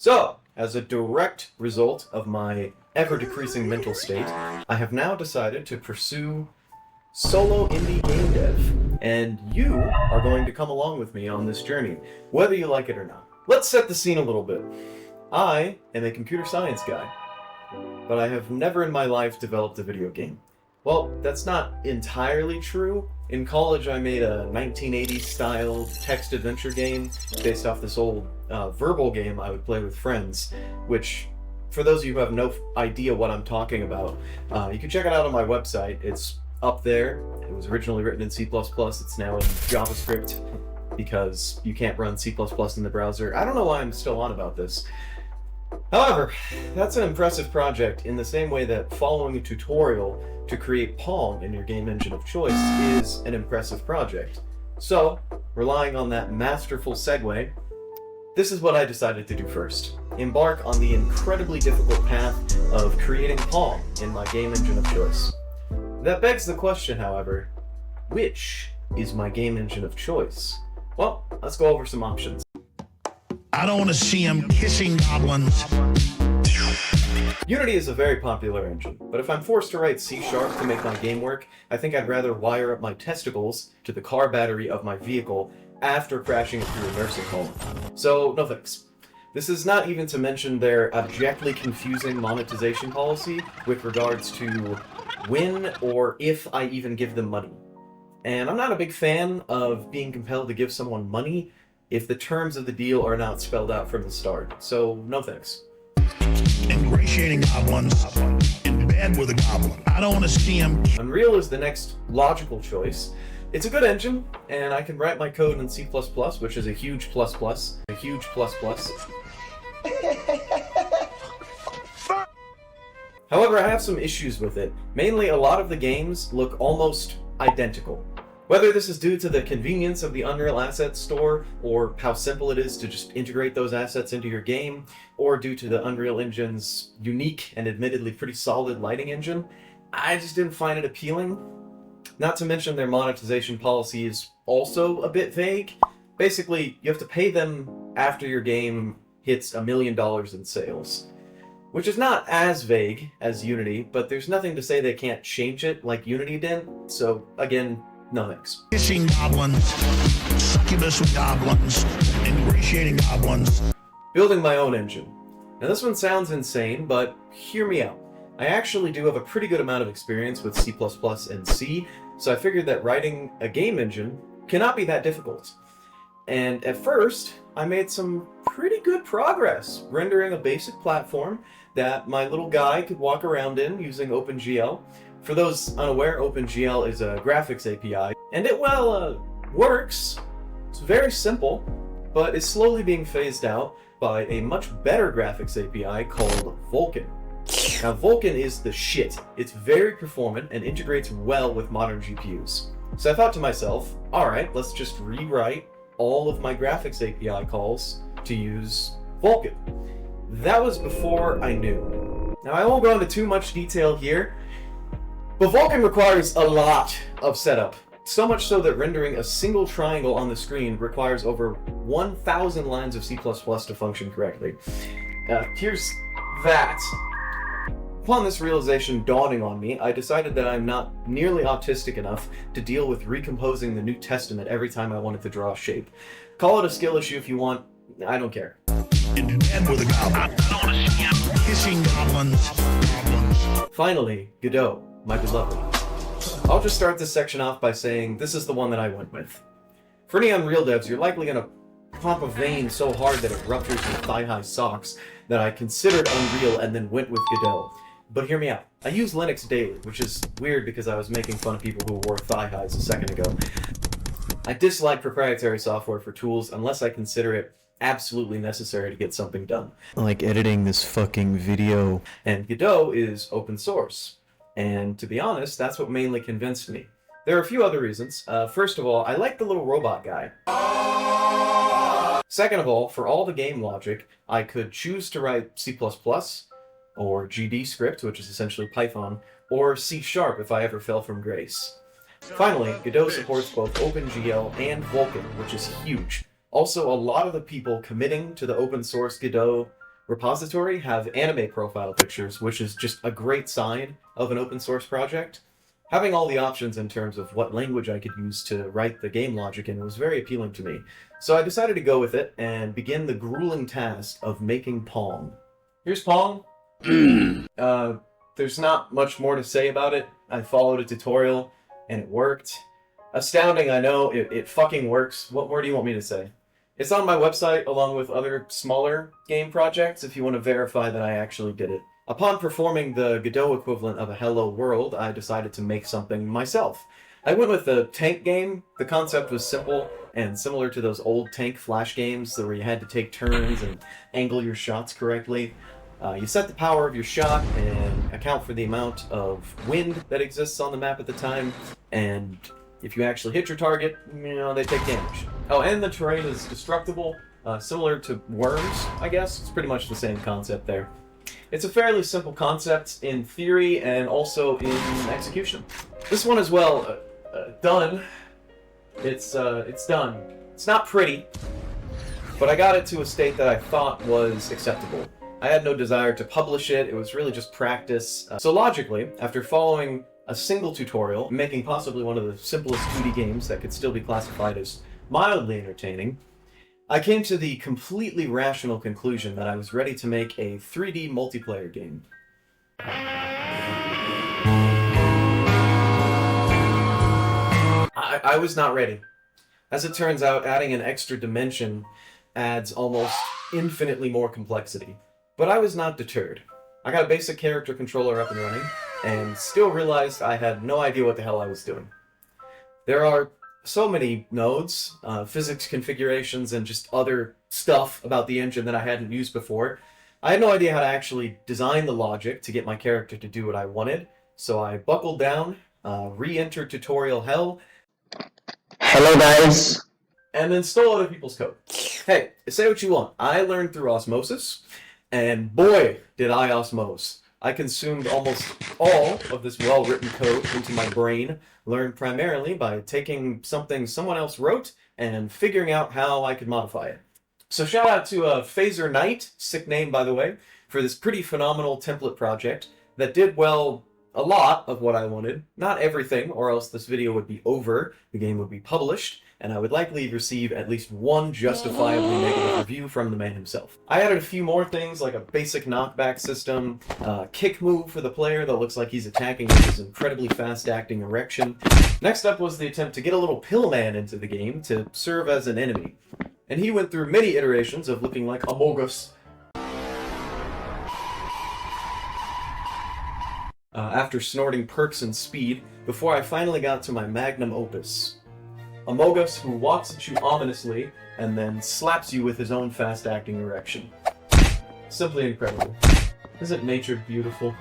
So, as a direct result of my ever-decreasing mental state, I have now decided to pursue solo indie game dev, and you are going to come along with me on this journey, whether you like it or not. Let's set the scene a little bit. I am a computer science guy, but I have never in my life developed a video game. Well, that's not entirely true. In college, I made a 1980s-style text adventure game based off this old verbal game I would play with friends, which, for those of you who have no idea what I'm talking about, you can check it out on my website. It's up there. It was originally written in C++. It's now in JavaScript because you can't run C++ in the browser. I don't know why I'm still on about this. However, that's an impressive project in the same way that following a tutorial to create Pong in your game engine of choice is an impressive project. So, relying on that masterful segue, this is what I decided to do first. Embark on the incredibly difficult path of creating Pong in my game engine of choice. That begs the question, however, which is my game engine of choice? Well, let's go over some options. I don't want to see him kissing goblins. Unity is a very popular engine, but if I'm forced to write C# to make my game work, I think I'd rather wire up my testicles to the car battery of my vehicle after crashing it through a nursing home. So, no thanks. This is not even to mention their abjectly confusing monetization policy with regards to when or if I even give them money. And I'm not a big fan of being compelled to give someone money if the terms of the deal are not spelled out from the start. So, no thanks. Ingratiating goblins. In bed with a goblin. I don't want to see him. Unreal is the next logical choice. It's a good engine, and I can write my code in C++, which is a huge plus plus. A huge plus plus. However, I have some issues with it. Mainly, a lot of the games look almost identical. Whether this is due to the convenience of the Unreal Assets Store, or how simple it is to just integrate those assets into your game, or due to the Unreal Engine's unique and admittedly pretty solid lighting engine, I just didn't find it appealing. Not to mention their monetization policy is also a bit vague. Basically, you have to pay them after your game hits $1 million in sales. Which is not as vague as Unity, but there's nothing to say they can't change it like Unity did, so again, no thanks. Kissing goblins. Succubus with goblins. Ingratiating goblins. Building my own engine. Now this one sounds insane, but hear me out. I actually do have a pretty good amount of experience with C++ and C, so I figured that writing a game engine cannot be that difficult. And at first, I made some pretty good progress, rendering a basic platform that my little guy could walk around in using OpenGL. For those unaware, OpenGL is a graphics API, and it, works. It's very simple, but is slowly being phased out by a much better graphics API called Vulkan. Now, Vulkan is the shit. It's very performant and integrates well with modern GPUs. So I thought to myself, alright, let's just rewrite all of my graphics API calls to use Vulkan. That was before I knew. Now, I won't go into too much detail here, but Vulkan requires a lot of setup. So much so that rendering a single triangle on the screen requires over 1,000 lines of C++ to function correctly. Here's that. Upon this realization dawning on me, I decided that I'm not nearly autistic enough to deal with recomposing the New Testament every time I wanted to draw a shape. Call it a skill issue if you want, I don't care. In bed with a goblin. I don't want to see him kissing goblins. Finally, Godot, my beloved. I'll just start this section off by saying this is the one that I went with. For any Unreal devs, you're likely going to pop a vein so hard that it ruptures your thigh-high socks that I considered Unreal and then went with Godot. But hear me out. I use Linux daily, which is weird because I was making fun of people who wore thigh-highs a second ago. I dislike proprietary software for tools unless I consider it absolutely necessary to get something done. Like editing this fucking video. And Godot is open source. And to be honest, that's what mainly convinced me. There are a few other reasons. First of all, I like the little robot guy. Second of all, for all the game logic, I could choose to write C++, or GD script, which is essentially Python, or C# if I ever fell from grace. Finally, Godot supports both OpenGL and Vulkan, which is huge. Also, a lot of the people committing to the open source Godot repository have anime profile pictures, which is just a great sign of an open source project. Having all the options in terms of what language I could use to write the game logic in was very appealing to me. So I decided to go with it and begin the grueling task of making Pong. Here's Pong. There's not much more to say about it. I followed a tutorial and it worked. Astounding, I know, it fucking works. What more do you want me to say? It's on my website along with other smaller game projects if you want to verify that I actually did it. Upon performing the Godot equivalent of a Hello World, I decided to make something myself. I went with the tank game. The concept was simple and similar to those old tank flash games where you had to take turns and angle your shots correctly. You set the power of your shot and account for the amount of wind that exists on the map at the time, and if you actually hit your target, they take damage. Oh, and the terrain is destructible, similar to worms, I guess. It's pretty much the same concept there. It's a fairly simple concept in theory and also in execution. This one as well, done. It's done. It's not pretty, but I got it to a state that I thought was acceptable. I had no desire to publish it, it was really just practice. So logically, after following a single tutorial, making possibly one of the simplest 2D games that could still be classified as mildly entertaining, I came to the completely rational conclusion that I was ready to make a 3D multiplayer game. I was not ready. As it turns out, adding an extra dimension adds almost infinitely more complexity. But I was not deterred. I got a basic character controller up and running, and still realized I had no idea what the hell I was doing. There are so many nodes, physics configurations, and just other stuff about the engine that I hadn't used before. I had no idea how to actually design the logic to get my character to do what I wanted, so I buckled down, re-entered tutorial hell. Hello guys! And then stole other people's code. Hey, say what you want. I learned through osmosis, and boy, did I osmose. I consumed almost all of this well-written code into my brain, learned primarily by taking something someone else wrote and figuring out how I could modify it. So shout out to Phaser Knight, sick name by the way, for this pretty phenomenal template project that did, well, a lot of what I wanted. Not everything, or else this video would be over, the game would be published, and I would likely receive at least one justifiably negative review from the man himself. I added a few more things, like a basic knockback system, kick move for the player that looks like he's attacking with his incredibly fast-acting erection. Next up was the attempt to get a little pillman into the game to serve as an enemy. And he went through many iterations of looking like Amogus. After snorting perks and speed, before I finally got to my magnum opus. Amogus who walks at you ominously and then slaps you with his own fast-acting erection. Simply incredible. Isn't nature beautiful?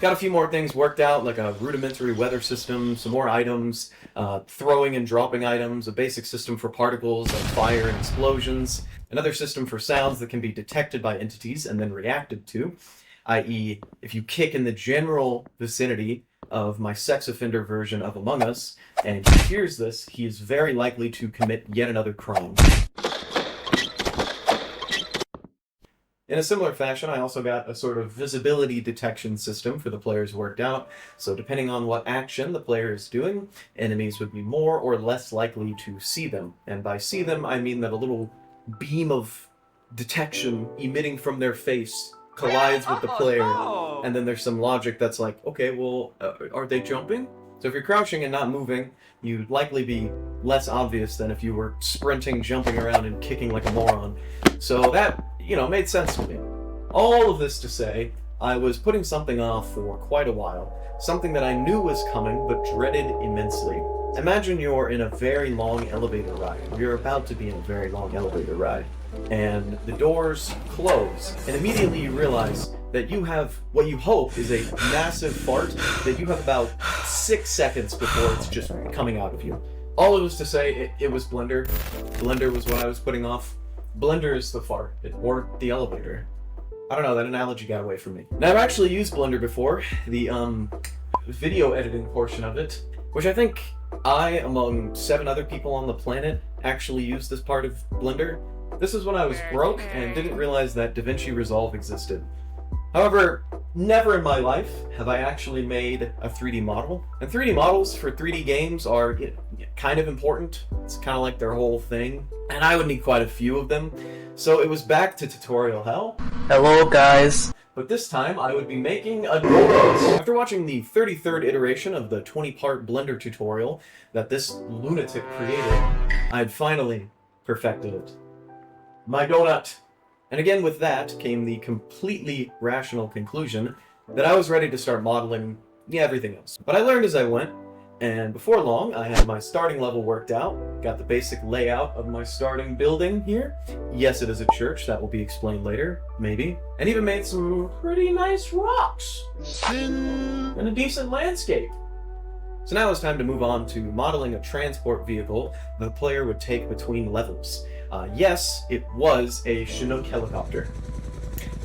Got a few more things worked out, like a rudimentary weather system, some more items, throwing and dropping items, a basic system for particles like fire and explosions, another system for sounds that can be detected by entities and then reacted to, i.e. if you kick in the general vicinity of my sex offender version of Among Us, and he hears this, he is very likely to commit yet another crime. In a similar fashion, I also got a sort of visibility detection system for the players worked out, so depending on what action the player is doing, enemies would be more or less likely to see them. And by see them, I mean that a little beam of detection emitting from their face collides with the player, and then there's some logic that's like, okay, well, are they jumping? So if you're crouching and not moving, you'd likely be less obvious than if you were sprinting, jumping around, and kicking like a moron. So that, made sense to me. All of this to say, I was putting something off for quite a while. Something that I knew was coming, but dreaded immensely. Imagine you're in a very long elevator ride. You're about to be in a very long elevator ride. And the doors close, and immediately you realize that you have what you hope is a massive fart that you have about 6 seconds before it's just coming out of you. All it was to say, it was Blender. Blender was what I was putting off. Blender is the fart, or the elevator. I don't know, that analogy got away from me. Now, I've actually used Blender before, the video editing portion of it, which I think I, among 7 other people on the planet, actually use this part of Blender. This is when I was broke and didn't realize that DaVinci Resolve existed. However, never in my life have I actually made a 3D model. And 3D models for 3D games are kind of important. It's kind of like their whole thing. And I would need quite a few of them. So it was back to tutorial hell. Hello guys. But this time I would be making a noise. After watching the 33rd iteration of the 20-part Blender tutorial that this lunatic created, I had finally perfected it. My donut! And again with that came the completely rational conclusion that I was ready to start modeling everything else. But I learned as I went, and before long I had my starting level worked out, got the basic layout of my starting building here. Yes, it is a church, that will be explained later, maybe. And even made some pretty nice rocks. And a decent landscape. So now it's time to move on to modeling a transport vehicle the player would take between levels. Yes, it was a Chinook helicopter.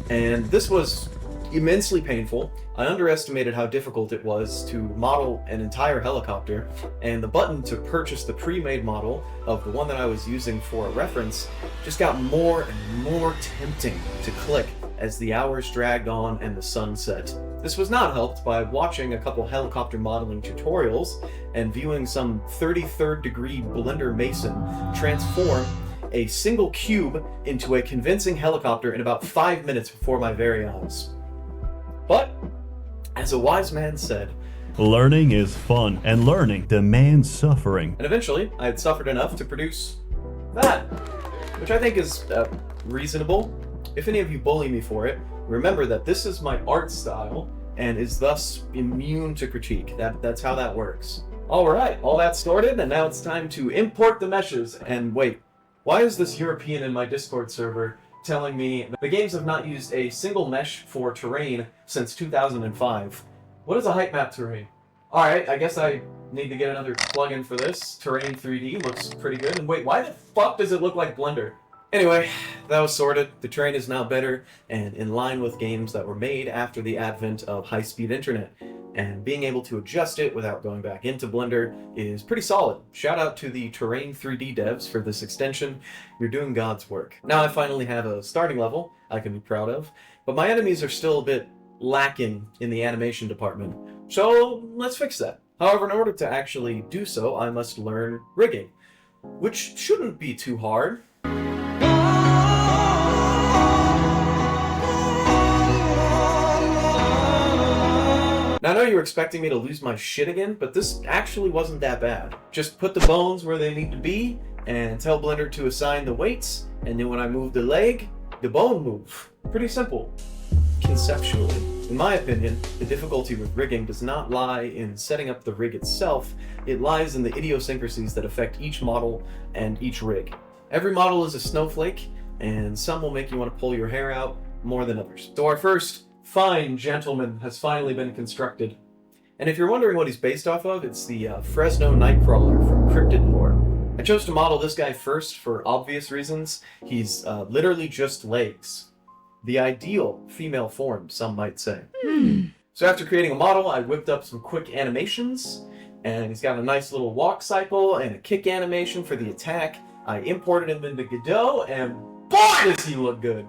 And this was immensely painful. I underestimated how difficult it was to model an entire helicopter, and the button to purchase the pre-made model of the one that I was using for a reference just got more and more tempting to click as the hours dragged on and the sun set. This was not helped by watching a couple helicopter modeling tutorials and viewing some 33rd degree Blender Mason transform a single cube into a convincing helicopter in about 5 minutes before my very eyes. But, as a wise man said, learning is fun, and learning demands suffering. And eventually, I had suffered enough to produce that, which I think is reasonable. If any of you bully me for it, remember that this is my art style and is thus immune to critique. That's how that works. Alright, all that sorted, and now it's time to import the meshes. And wait, why is this European in my Discord server telling me the games have not used a single mesh for terrain since 2005? What is a height map terrain? Alright, I guess I need to get another plugin for this. Terrain 3D looks pretty good. And wait, why the fuck does it look like Blender? Anyway, that was sorted. The terrain is now better and in line with games that were made after the advent of high-speed internet. And being able to adjust it without going back into Blender is pretty solid. Shout out to the Terrain 3D devs for this extension. You're doing God's work. Now I finally have a starting level I can be proud of, but my enemies are still a bit lacking in the animation department. So let's fix that. However, in order to actually do so, I must learn rigging, which shouldn't be too hard. Now, I know you were expecting me to lose my shit again, but this actually wasn't that bad. Just put the bones where they need to be, and tell Blender to assign the weights, and then when I move the leg, the bone move. Pretty simple. Conceptually. In my opinion, the difficulty with rigging does not lie in setting up the rig itself, it lies in the idiosyncrasies that affect each model and each rig. Every model is a snowflake, and some will make you want to pull your hair out more than others. So our first fine gentleman has finally been constructed. And if you're wondering what he's based off of, it's the Fresno Nightcrawler from Cryptid Lore. I chose to model this guy first for obvious reasons. He's literally just legs. The ideal female form, some might say. So after creating a model, I whipped up some quick animations, and he's got a nice little walk cycle and a kick animation for the attack. I imported him into Godot, and boy does he look good!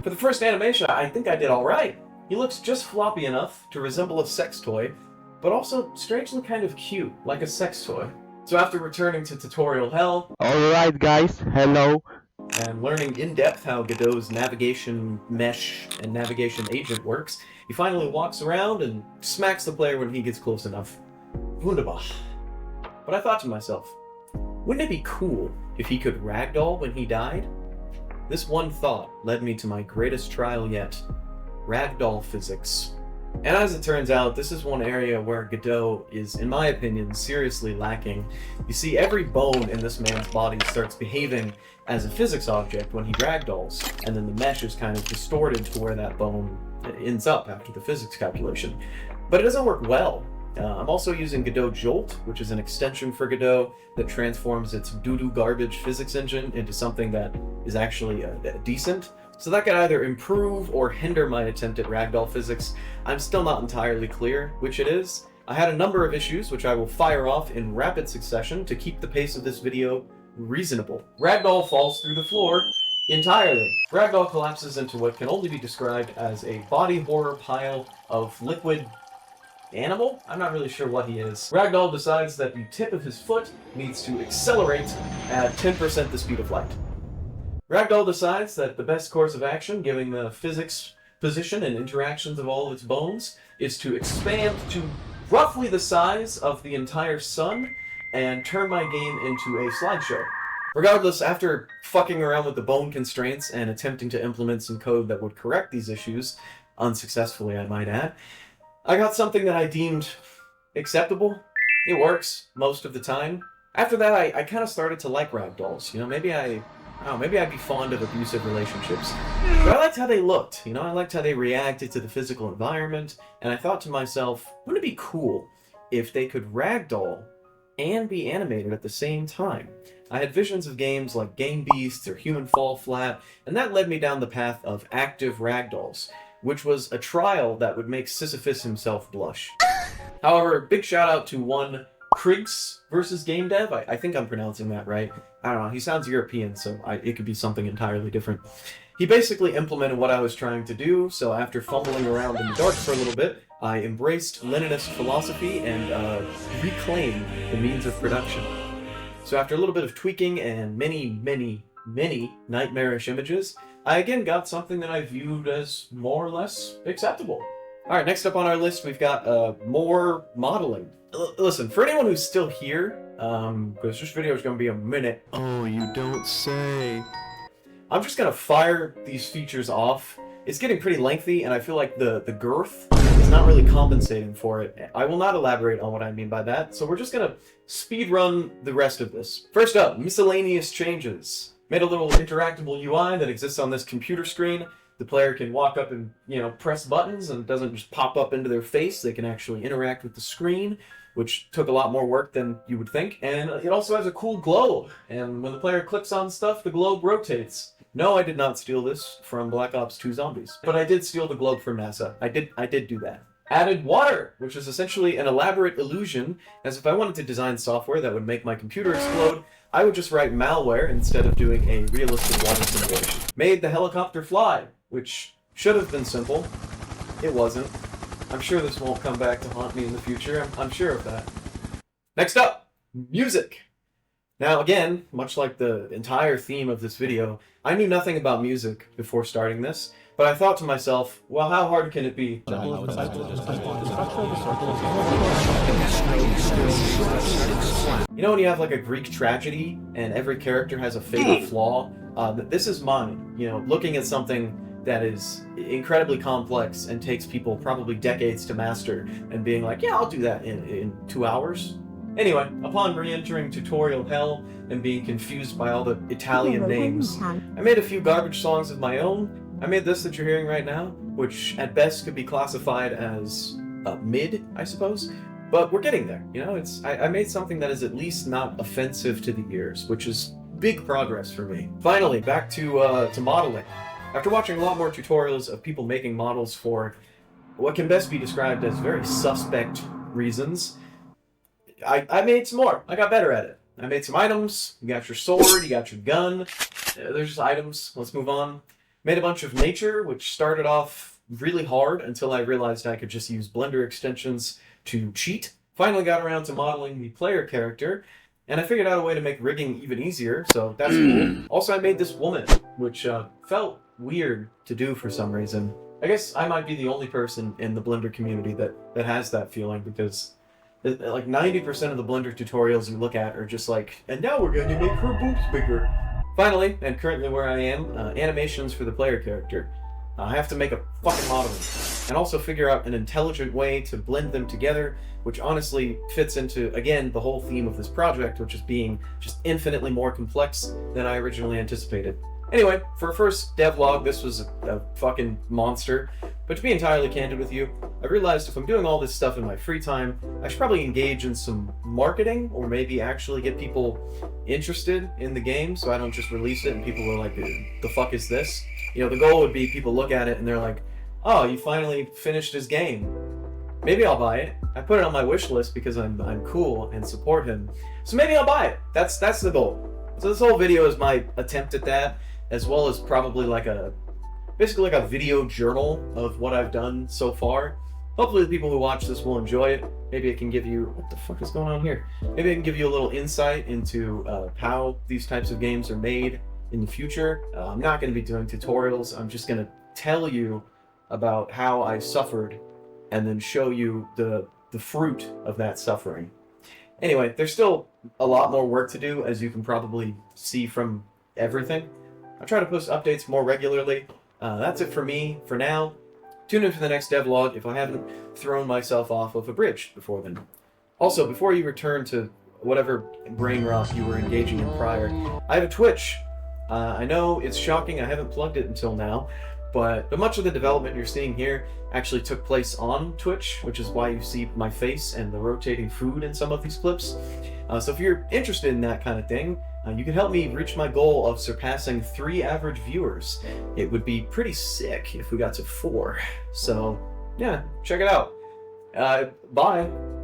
For the first animation, I think I did alright. He looks just floppy enough to resemble a sex toy, but also strangely kind of cute, like a sex toy. So after returning to tutorial hell, Alright guys, hello. and learning in depth how Godot's navigation mesh and navigation agent works, he finally walks around and smacks the player when he gets close enough. Wunderbar. But I thought to myself, wouldn't it be cool if he could ragdoll when he died? This one thought led me to my greatest trial yet, ragdoll physics. And as it turns out, this is one area where Godot is, in my opinion, seriously lacking. You see, every bone in this man's body starts behaving as a physics object when he ragdolls, and then the mesh is kind of distorted to where that bone ends up after the physics calculation. But it doesn't work well. I'm also using Godot Jolt, which is an extension for Godot that transforms its doo-doo garbage physics engine into something that is actually decent. So that could either improve or hinder my attempt at ragdoll physics. I'm still not entirely clear which it is, I had a number of issues which I will fire off in rapid succession to keep the pace of this video reasonable. Ragdoll falls through the floor entirely. Ragdoll collapses into what can only be described as a body horror pile of liquid animal? I'm not really sure what he is. Ragdoll decides that the tip of his foot needs to accelerate at 10% the speed of light. Ragdoll decides that the best course of action, given the physics, position, and interactions of all of its bones, is to expand to roughly the size of the entire sun and turn my game into a slideshow. Regardless, after fucking around with the bone constraints and attempting to implement some code that would correct these issues, unsuccessfully I might add, I got something that I deemed acceptable. It works most of the time. After that, I kind of started to like ragdolls. You know, maybe I'd be fond of abusive relationships. But I liked how they looked. You know, I liked how they reacted to the physical environment, and I thought to myself, wouldn't it be cool if they could ragdoll and be animated at the same time? I had visions of games like Game Beasts or Human Fall Flat, and that led me down the path of active ragdolls, which was a trial that would make Sisyphus himself blush. However, big shout out to one Kriggs versus Game Dev. I think I'm pronouncing that right. I don't know, he sounds European, so it could be something entirely different. He basically implemented what I was trying to do, so after fumbling around in the dark for a little bit, I embraced Leninist philosophy and reclaimed the means of production. So after a little bit of tweaking and many nightmarish images, I again got something that I viewed as more or less acceptable. Alright, next up on our list we've got more modeling. Listen, for anyone who's still here, because this video is going to be a minute. Oh, you don't say. I'm just going to fire these features off. It's getting pretty lengthy, and I feel like the girth is not really compensating for it. I will not elaborate on what I mean by that, so we're just going to speed run the rest of this. First up, miscellaneous changes. Made a little interactable UI that exists on this computer screen. The player can walk up and, press buttons, and it doesn't just pop up into their face. They can actually interact with the screen, which took a lot more work than you would think. And it also has a cool globe, and when the player clicks on stuff, the globe rotates. No, I did not steal this from Black Ops 2 Zombies, but I did steal the globe from NASA. I did do that. Added water, which is essentially an elaborate illusion, as if I wanted to design software that would make my computer explode, I would just write malware instead of doing a realistic water simulation. Made the helicopter fly, which should have been simple. It wasn't. I'm sure this won't come back to haunt me in the future. I'm sure of that. Next up, music. Now again, much like the entire theme of this video, I knew nothing about music before starting this, but I thought to myself, well, how hard can it be? You know when you have like a Greek tragedy and every character has a fatal flaw? This is mine. Looking at something that is incredibly complex and takes people probably decades to master and being like, yeah, I'll do that in 2 hours. Anyway, upon re-entering tutorial hell and being confused by all the Italian names, I made a few garbage songs of my own. I made this that you're hearing right now, which at best could be classified as mid, I suppose. But we're getting there, I made something that is at least not offensive to the ears, which is big progress for me. Finally, back to modeling. After watching a lot more tutorials of people making models for what can best be described as very suspect reasons, I made some more. I got better at it. I made some items. You got your sword, you got your gun. There's just items. Let's move on. Made a bunch of nature, which started off really hard until I realized I could just use Blender extensions to cheat. Finally got around to modeling the player character, and I figured out a way to make rigging even easier, so that's cool. Also, I made this woman, which felt weird to do for some reason. I guess I might be the only person in the Blender community that has that feeling, because like 90% of the Blender tutorials you look at are just like, and now we're going to make her boobs bigger. Finally, and currently where I am, animations for the player character. I have to make a fucking model and also figure out an intelligent way to blend them together, which honestly fits into, again, the whole theme of this project, which is being just infinitely more complex than I originally anticipated. Anyway, for a first devlog, this was a fucking monster. But to be entirely candid with you, I realized if I'm doing all this stuff in my free time, I should probably engage in some marketing, or maybe actually get people interested in the game, so I don't just release it and people are like, the fuck is this? The goal would be people look at it and they're like, oh, you finally finished this game. maybe I'll buy it. I put it on my wish list because I'm cool and support him. So maybe I'll buy it. That's the goal. So this whole video is my attempt at that, as well as probably basically like a video journal of what I've done so far. Hopefully the people who watch this will enjoy it. Maybe it can give you, what the fuck is going on here? Maybe it can give you a little insight into how these types of games are made in the future. I'm not going to be doing tutorials. I'm just going to tell you about how I suffered and then show you the fruit of that suffering. Anyway, there's still a lot more work to do, as you can probably see from everything. I try to post updates more regularly. That's it for me for now. Tune in for the next devlog if I haven't thrown myself off of a bridge before then. Also, before you return to whatever brain rot you were engaging in prior, I have a Twitch. I know it's shocking I haven't plugged it until now, but much of the development you're seeing here actually took place on Twitch, which is why you see my face and the rotating food in some of these clips. So if you're interested in that kind of thing, you can help me reach my goal of surpassing 3 average viewers. It would be pretty sick if we got to 4. So yeah, check it out. Bye.